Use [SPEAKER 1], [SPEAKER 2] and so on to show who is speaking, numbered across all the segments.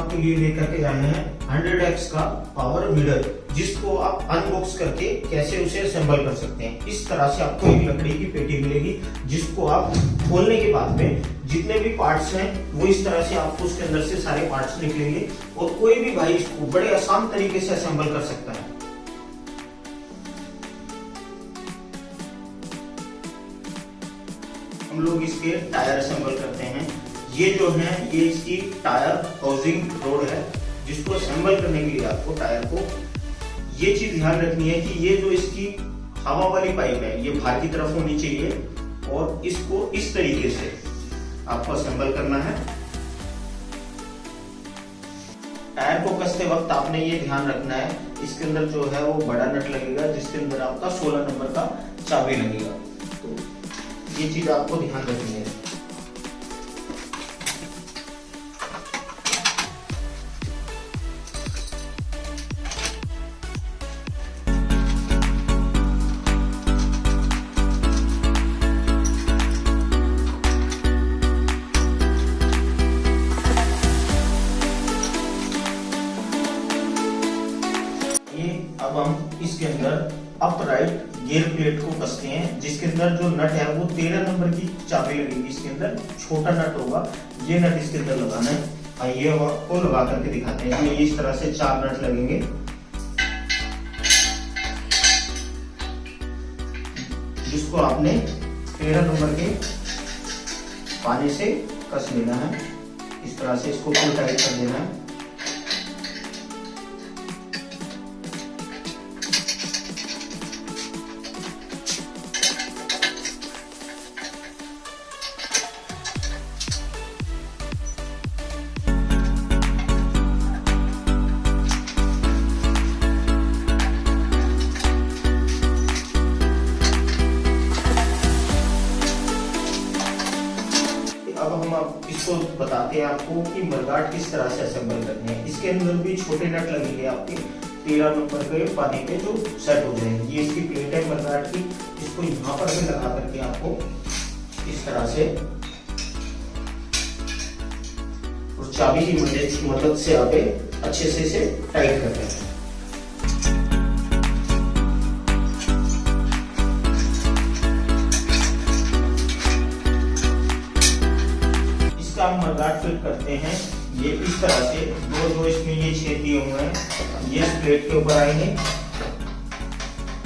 [SPEAKER 1] आपके लिए लेकर के आए हैं 100x का पावर वीडर, जिसको आप अनबॉक्स करके कैसे उसे असेंबल कर सकते हैं। इस तरह से आपको एक लकड़ी की पेटी मिलेगी, जिसको आप खोलने के बाद में जितने भी पार्ट्स हैं वो इस तरह से आपको उसके अंदर से सारे पार्ट्स निकलेंगे और कोई भी भाई इसको बड़े आसान तरीके से असेंबल कर सकता है। हम लोग इसके टायर असेंबल करते हैं। ये जो है ये इसकी टायर हाउसिंग रोड है, जिसको असेंबल करने के लिए आपको टायर को ये चीज ध्यान रखनी है कि ये जो इसकी हवा वाली पाइप है ये बाहर की तरफ होनी चाहिए और इसको इस तरीके से आपको असेंबल करना है। टायर को कसते वक्त आपने ये ध्यान रखना है इसके अंदर जो है वो बड़ा नट लगेगा, जिसके अंदर आपका 16 नंबर का चाबी लगेगा। तो ये चीज आपको ध्यान रखनी है। अब हम इसके अंदर अपराइट गियर प्लेट को कसते हैं, जिसके अंदर जो नट है वो 13 नंबर की चाबी लगेगी। इसके अंदर छोटा नट होगा, ये नट इसके अंदर लगाना है। आइए हम आपको लगा करके दिखाते हैं। ये इस तरह से 4 नट लगेंगे, जिसको आपने 13 नंबर के पानी से कस लेना है। इस तरह से इसको फुल टाइट कर देना है। अब हम इसको बताते हैं आपको कि मडगार्ड किस तरह से असेंबल करने हैं। इसके अंदर भी छोटे नट लगेंगे आपके 13 नंबर के पानी पे जो सेट हो जाएंगे। ये इसकी प्लेट है मडगार्ड की, इसको यहाँ पर भी लगा करके आपको इस तरह से और चाबी की मदद से आप अच्छे से इसे टाइट करते हैं। हम मडगार्ड फिट करते हैं। ये इस तरह से दो इसमें ये छेद दिए हुए हैं, ये इस प्लेट के ऊपर आएंगे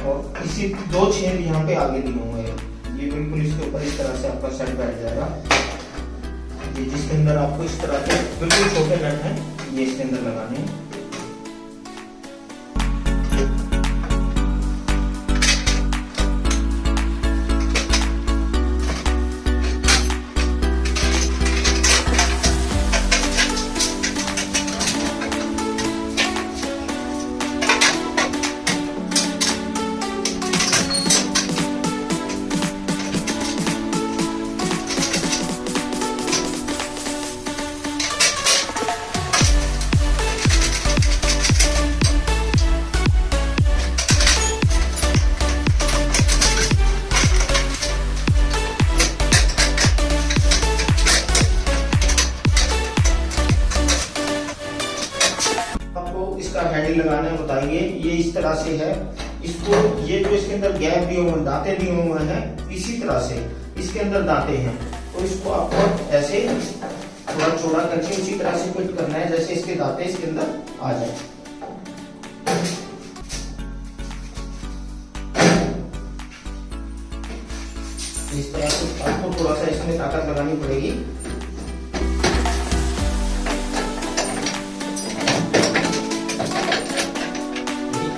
[SPEAKER 1] और इसी 2 छेद यहाँ पे आगे दिए हुए हैं। ये बिल्कुल इसके ऊपर इस तरह से आपका सेट बैठ जाएगा। ये जिसके अंदर आपको इस तरह के बिल्कुल छोटे नट हैं, ये इसके अंदर लगाने हैं। इसका हैंडल लगाना है, बताइए। ये इस तरह से है, इसको ये जो इसके अंदर गैप दिए हुए दांते दिए हुए हैं, इसी तरह से इसके अंदर दांते हैं, तो इसको आपको ऐसे थोड़ा चौड़ा करके उसी तरह से फिट करना है जैसे इसके दांते इसके अंदर आ जाए। इस तरह से आपको थोड़ा सा इसमें ताकत लगानी पड़ेगी।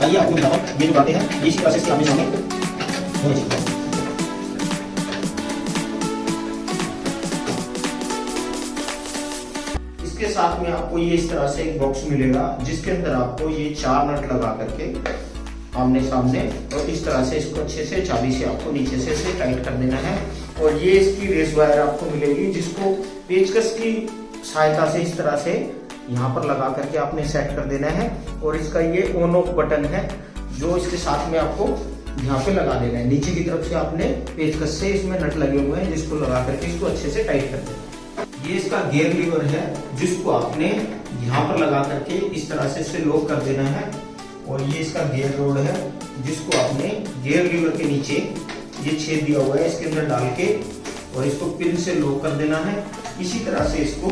[SPEAKER 1] आइए आपको बताओ, ये जो बातें हैं ये इसी प्रोसेस के आगे सामने होनी चाहिए। इसके साथ में आपको ये इस तरह से एक बॉक्स मिलेगा, जिसके अंदर आपको ये 4 नट लगा करके आमने सामने और इस तरह से इसको अच्छे से चाबी से आपको नीचे से टाइट कर देना है। और ये इसकी रेस वायर आपको मिलेगी, जिसको पेचकस की सहायता से इस तरह से यहाँ पर लगा करके आपने सेट कर देना है। और इसका ये ऑन ऑफ बटन है, जो इसके साथ में आपको यहाँ पे लगा देना है। नीचे की तरफ से आपने पेचकस से इसमें नट लगे हुए हैं, जिसको लगा करके इसको अच्छे से टाइट कर देना है। ये इसका गियर लीवर है जिसको आपने यहाँ पर लगा करके इस तरह से इसे लॉक कर देना है। और ये इसका गियर रोड है जिसको आपने गियर लीवर के नीचे ये छेद दिया हुआ है इसके अंदर डाल के और इसको पिन से लॉक कर देना है। इसी तरह से इसको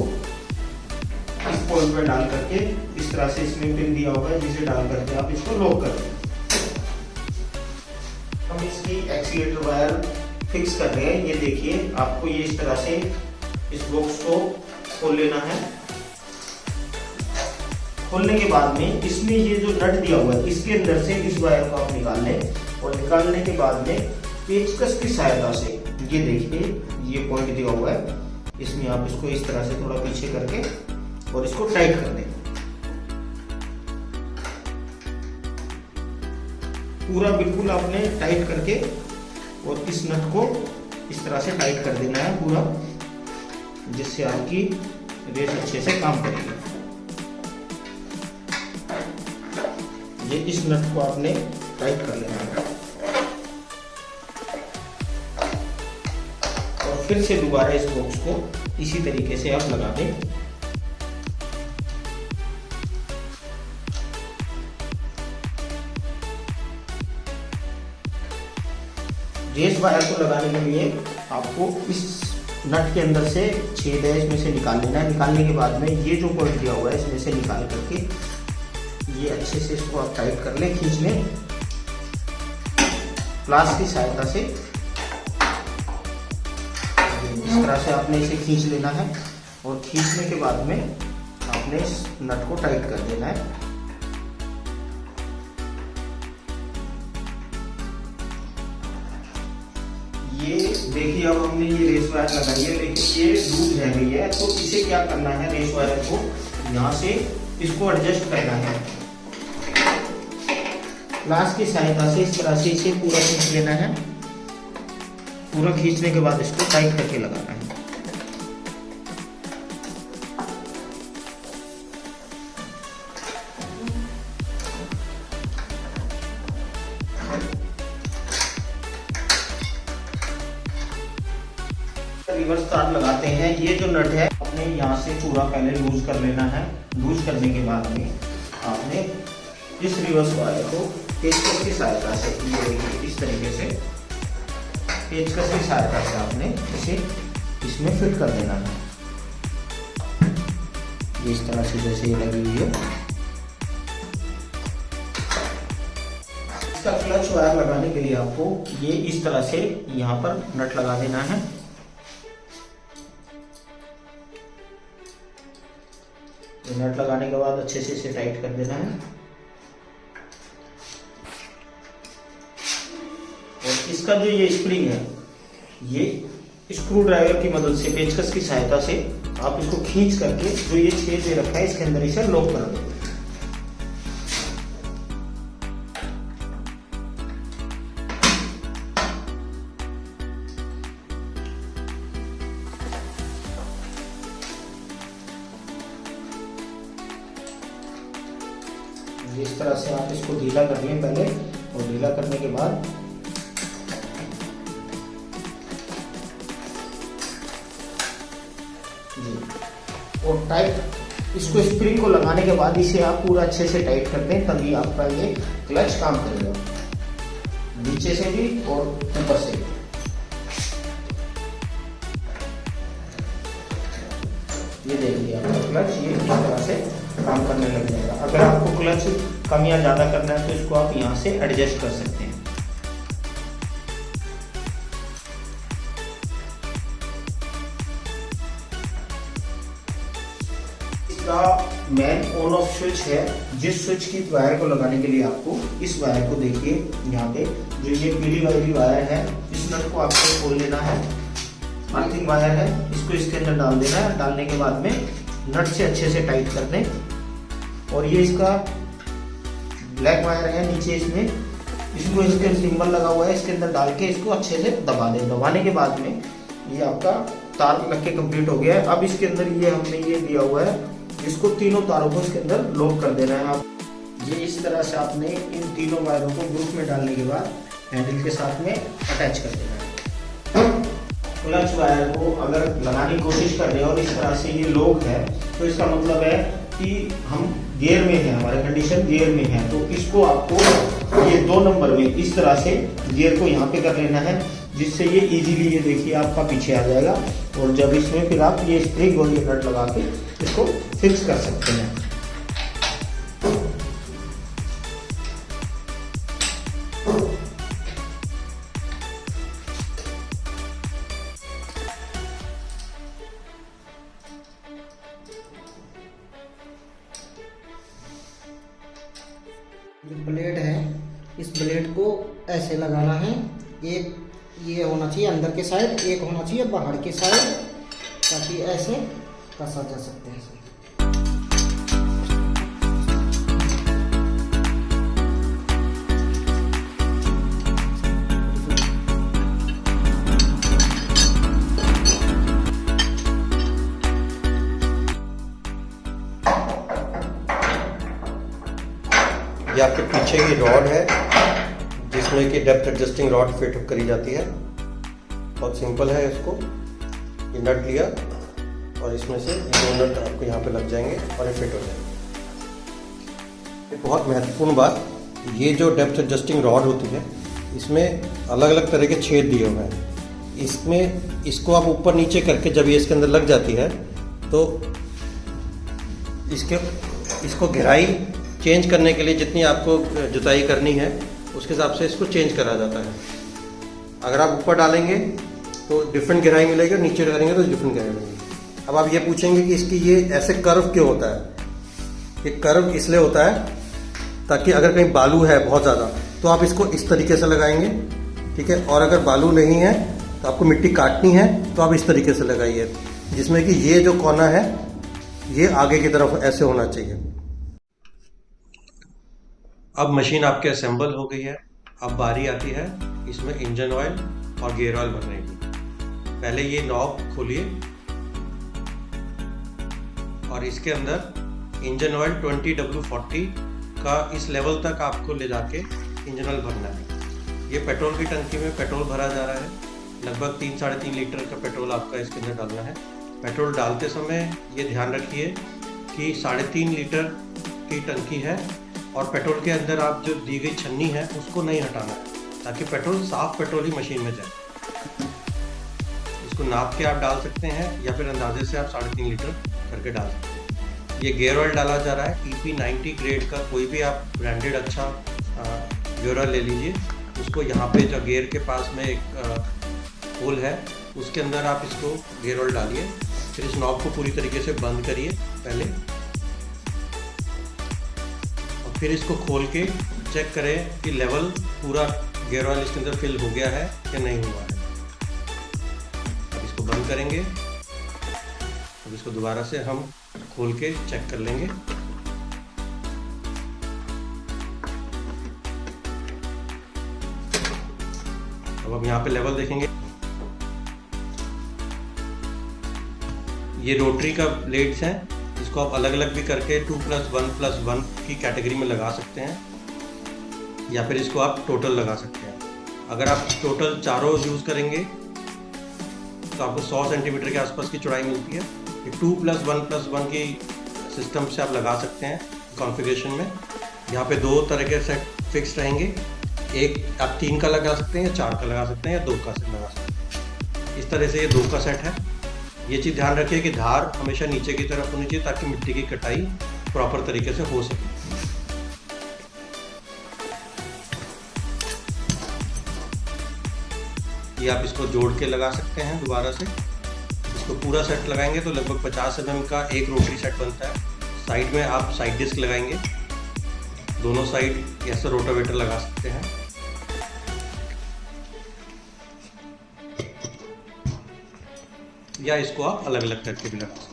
[SPEAKER 1] इस पॉइंट में डाल करके इस तरह से इसमें पिन दिया हुआ है जिसे डाल करके आप इसको लॉक कर दें। हम इसकी एक्सीलेटर वायर फिक्स कर रहे हैं। ये देखिए, आपको ये इस तरह से इस बॉक्स को खोल लेना है। खोलने के बाद में इसमें ये जो नट दिया हुआ है इसके अंदर से इस वायर को आप निकाल लें और निकालने के बाद में पेचकस की सहायता से ये देखिए ये पॉइंट दिया हुआ है, इसमें आप इसको इस तरह से थोड़ा पीछे करके और इसको टाइट कर दें। पूरा बिल्कुल आपने टाइट करके और इस नट को इस तरह से टाइट कर देना है पूरा, जिससे आपकी रेस अच्छे से काम करेगी। ये इस नट को आपने टाइट कर लेना है और फिर से दोबारा इस बॉक्स को इसी तरीके से आप लगा दें। रेस वायर को लगाने के लिए आपको इस नट के अंदर से छेद है इसमें से निकाल लेना है। निकालने के बाद में ये जो पॉइंट दिया हुआ है इसमें से निकाल करके ये अच्छे से इसको आप टाइट कर लें, खींच लें प्लास की सहायता से। इस तरह से आपने इसे खींच लेना है और खींचने के बाद में आपने इस नट को टाइट कर देना है। ये देखिए, अब हमने ये रेस वायर लगाई है लेकिन ये लूज रह गई है, तो इसे क्या करना है, रेस वायर को यहाँ से इसको एडजस्ट करना है। प्लास की सहायता से इस तरह से इसे पूरा खींच लेना है। पूरा खींचने के बाद इसको टाइट करके लगाना है। रिवर्स तार लगाते हैं। ये जो नट है आपने यहाँ से पूरा पहले लूज कर लेना है। लूज करने के बाद में आपने इस रिवर्स वायर को पेचकस की सहायता से ये इस तरीके से पेचकस की सहायता से आपने इसे इसमें फिट कर देना है। ये इस तरह से जैसे ये लगी हुई है। इसका क्लच वायर लगाने के लिए आपको ये इस तरह से यहाँ पर नट लगा देना है। नट लगाने के बाद अच्छे से इसे टाइट कर देना है और इसका जो ये स्प्रिंग है ये स्क्रू ड्राइवर की मदद से पेचकस की सहायता से आप इसको खींच करके जो ये छेद दे रखा है इसके अंदर इसे लॉक कर दें। इस तरह से आप इसको ढीला कर लें पहले और ढीला करने के बाद और टाइट इसको स्प्रिंग को लगाने के बाद इसे आप पूरा अच्छे से टाइट कर दें, तभी आपका ये क्लच काम करेगा, नीचे से भी और ऊपर से भी। ये देखिए आपका क्लच ये इस तरह से काम करने लग जाएगा। अगर आपको क्लच कम या ज़्यादा करना है तो इसको आप यहाँ से एडजस्ट कर सकते हैं। इसका मेन ऑन ऑफ स्विच है। जिस स्विच की वायर को लगाने के लिए आपको इस वायर को देखिए यहाँ पे जो ये पीली वाली वायर है इस नट को आपको खोल लेना है। अर्थिंग वायर है, इसको इसके अंदर डाल देना है। डालने के बाद में नट से अच्छे से टाइट कर दें और ये इसका ब्लैक वायर है नीचे, इसमें इसको इसके सिंबल लगा हुआ है, इसके अंदर डाल के इसको अच्छे से दबा दें। दबाने के बाद में ये आपका तार लग के कंप्लीट हो गया है। अब इसके अंदर ये हमने ये दिया हुआ है, इसको तीनों तारों को इसके अंदर लॉक कर देना है। आप ये इस तरह से आपने इन तीनों वायरों को ग्रुप में डालने के बाद हैंडल के साथ में अटैच कर देना है। क्लच वायर को अगर लगाने की कोशिश कर रहे हैं और इस तरह से ये लॉक है, तो इसका मतलब है कि हम गियर में है, हमारे कंडीशन गियर में है। तो इसको आपको ये 2 नंबर में इस तरह से गियर को यहाँ पे कर लेना है, जिससे ये इजीली ये देखिए आपका पीछे आ जाएगा। और जब इसमें फिर आप ये स्प्रिंग और ये नट लगा के इसको फिक्स कर सकते हैं।
[SPEAKER 2] ब्लेड है, इस ब्लेड को ऐसे लगाना है। एक ये होना चाहिए अंदर के साइड, एक होना चाहिए बाहर के साइड, ताकि ऐसे कसा जा सकते हैं।
[SPEAKER 3] ये आपके पीछे की रॉड है जिसमें कि डेप्थ एडजस्टिंग रॉड फिट करी जाती है। बहुत सिंपल है। इसको ये नट लिया और इसमें से ये 2 नट आपको यहाँ पे लग जाएंगे और ये फिट हो जाएंगे। एक बहुत महत्वपूर्ण बात, ये जो डेप्थ एडजस्टिंग रॉड होती है इसमें अलग अलग तरह के छेद दिए हुए हैं। इसमें इसको आप ऊपर नीचे करके जब ये इसके अंदर लग जाती है तो इसको गहराई चेंज करने के लिए जितनी आपको जुताई करनी है उसके हिसाब से इसको चेंज करा जाता है। अगर आप ऊपर डालेंगे तो डिफरेंट गहराई मिलेगी और नीचे डालेंगे तो डिफरेंट गहराई मिलेगी। अब आप ये पूछेंगे कि इसकी ये ऐसे कर्व क्यों होता है। ये कर्व इसलिए होता है ताकि अगर कहीं बालू है बहुत ज़्यादा तो आप इसको इस तरीके से लगाएंगे, ठीक है। और अगर बालू नहीं है तो आपको मिट्टी काटनी है तो आप इस तरीके से लगाइए, जिसमें कि ये जो कोना है ये आगे की तरफ ऐसे होना चाहिए। अब मशीन आपके असेंबल हो गई है। अब बारी आती है इसमें इंजन ऑयल और गियर ऑयल भरने की। पहले ये नॉब खोलिए और इसके अंदर इंजन ऑयल 20W40 का इस लेवल तक आपको ले जाके इंजन ऑयल भरना है। ये पेट्रोल की टंकी में पेट्रोल भरा जा रहा है। लगभग 3-3.5 लीटर का पेट्रोल आपका इसके अंदर डालना है। पेट्रोल डालते समय ये ध्यान रखिए कि 3.5 लीटर की टंकी है और पेट्रोल के अंदर आप जो दी गई छन्नी है उसको नहीं हटाना है, ताकि पेट्रोल साफ पेट्रोल ही मशीन में जाए। इसको नाप के आप डाल सकते हैं या फिर अंदाजे से आप 3.5 लीटर करके डाल सकते हैं। ये गियर ऑयल डाला जा रहा है EP90 ग्रेड का, कोई भी आप ब्रांडेड अच्छा गियर ऑयल ले लीजिए। उसको यहाँ पे जो गियर के पास में एक होल है उसके अंदर आप इसको गियर ऑयल डालिए। फिर इस नॉब को पूरी तरीके से बंद करिए पहले, फिर इसको खोल के चेक करें कि लेवल पूरा गियर ऑयल इसके अंदर फिल हो गया है या नहीं हुआ है। अब इसको बंद करेंगे। अब इसको दोबारा से हम खोल के चेक कर लेंगे। अब हम यहाँ पे लेवल देखेंगे। ये रोटरी का ब्लेड्स हैं, इसको आप अलग अलग भी करके 2+1+1 की कैटेगरी में लगा सकते हैं या फिर इसको आप टोटल लगा सकते हैं। अगर आप टोटल चारों यूज़ करेंगे तो आपको 100 सेंटीमीटर के आसपास की चौड़ाई मिलती है। ये 2+1+1 की सिस्टम से आप लगा सकते हैं कॉन्फ़िगरेशन में। यहाँ पे 2 तरह के सेट फिक्स रहेंगे, एक आप 3 का लगा सकते हैं या 4 का लगा सकते हैं या 2 का सेट लगा सकते हैं। इस तरह से ये 2 का सेट है। ये चीज़ ध्यान रखिए कि धार हमेशा नीचे की तरफ होनी चाहिए ताकि मिट्टी की कटाई प्रॉपर तरीके से हो सके। ये आप इसको जोड़ के लगा सकते हैं दोबारा से। इसको पूरा सेट लगाएंगे तो लगभग 50 mm का एक रोटरी सेट बनता है। साइड में आप साइड डिस्क लगाएंगे, दोनों साइड ऐसे रोटावेटर लगा सकते हैं। या इसको आप अलग अलग करके भी लगा सकते हैं।